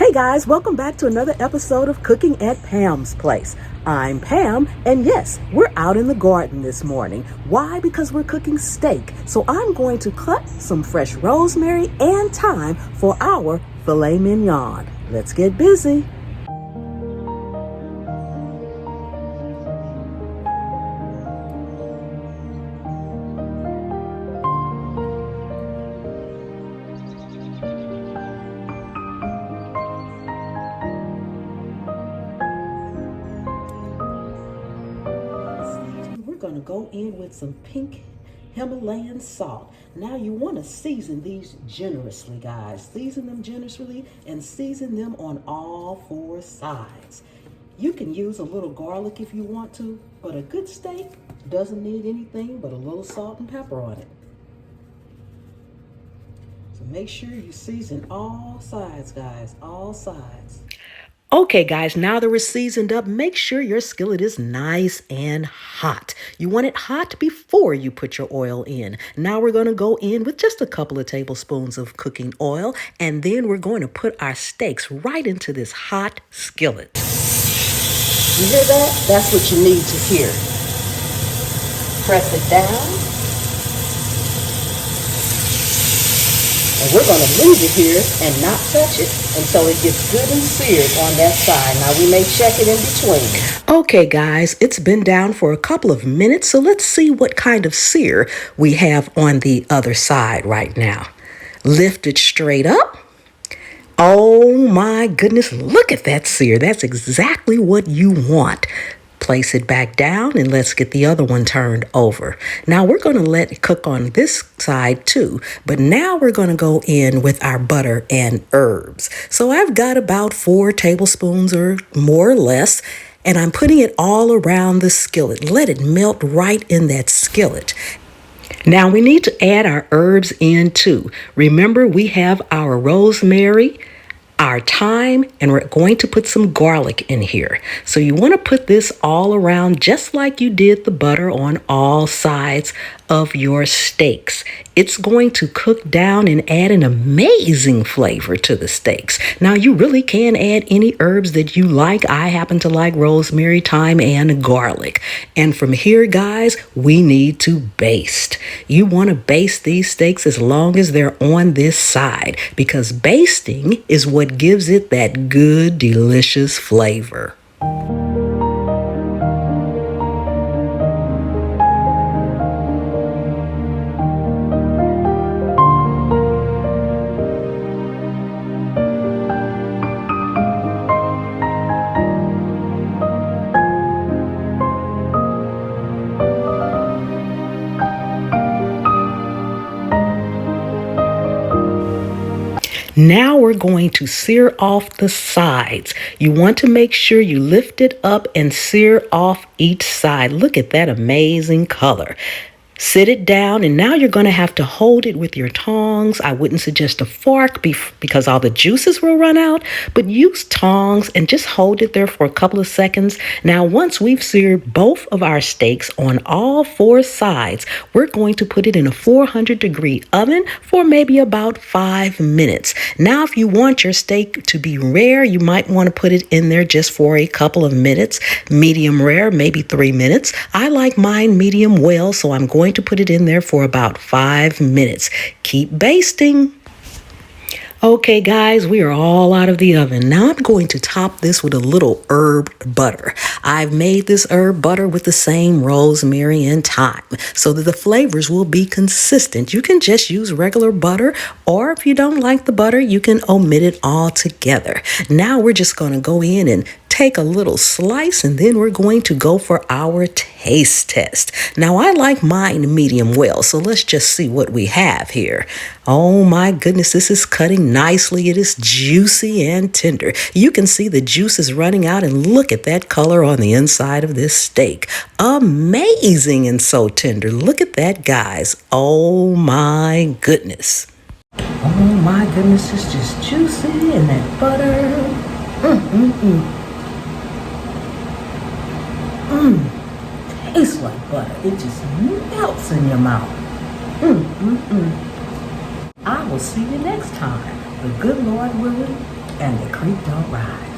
Hey guys, welcome back to another episode of Cooking at Pam's Place. I'm Pam, and yes, we're out in the garden this morning. Why? Because we're cooking steak. So I'm going to cut some fresh rosemary and thyme for our filet mignon. Let's get busy. We're going to go in with some pink Himalayan salt. Now you want to season these generously, guys. Season them generously and season them on all four sides. You can use a little garlic if you want to, but a good steak doesn't need anything but a little salt and pepper on it. So make sure you season all sides, guys, all sides. Okay, guys, now that we're seasoned up, make sure your skillet is nice and hot. You want it hot before you put your oil in. Now we're going to go in with just a couple of tablespoons of cooking oil, and then we're going to put our steaks right into this hot skillet. You hear that? That's what you need to hear. Press it down. And we're going to leave it here and not touch it until it gets good and seared on that side. Now we may check it in between. Okay, guys, it's been down for a couple of minutes, so let's see what kind of sear we have on the other side right now. Lift it straight up. Oh my goodness, look at that sear. That's exactly what you want. Place it back down and let's get the other one turned over. Now we're going to let it cook on this side too, but now we're going to go in with our butter and herbs. So I've got about 4 tablespoons or more or less, and I'm putting it all around the skillet. Let it melt right in that skillet. Now we need to add our herbs in too. Remember, we have our rosemary, our thyme, and we're going to put some garlic in here. So you want to put this all around just like you did the butter on all sides of your steaks. It's going to cook down and add an amazing flavor to the steaks. Now you really can add any herbs that you like. I happen to like rosemary, thyme, and garlic. And from here, guys, we need to baste. You want to baste these steaks as long as they're on this side, because basting is what gives it that good, delicious flavor. Now we're going to sear off the sides. You want to make sure you lift it up and sear off each side. Look at that amazing color. Sit it down, and now you're going to have to hold it with your tongs. I wouldn't suggest a fork because all the juices will run out, but use tongs and just hold it there for a couple of seconds. Now, once we've seared both of our steaks on all 4 sides, we're going to put it in a 400-degree oven for maybe about 5 minutes. Now, if you want your steak to be rare, you might want to put it in there just for a couple of minutes. Medium rare, maybe 3 minutes. I like mine medium well, so I'm going to put it in there for about 5 minutes. Keep basting. Okay, guys, we are all out of the oven. Now I'm going to top this with a little herb butter. I've made this herb butter with the same rosemary and thyme so that the flavors will be consistent. You can just use regular butter, or if you don't like the butter, you can omit it altogether. Now we're just going to go in and take a little slice, and then we're going to go for our taste test. Now, I like mine medium well, so let's just see what we have here. Oh my goodness, this is cutting nicely. It is juicy and tender. You can see the juice is running out, and look at that color on the inside of this steak. Amazing and so tender. Look at that, guys. Oh my goodness. Oh my goodness, it's just juicy and that butter. Tastes like butter. It just melts in your mouth. I will see you next time. The good Lord willing, and the creek don't rise.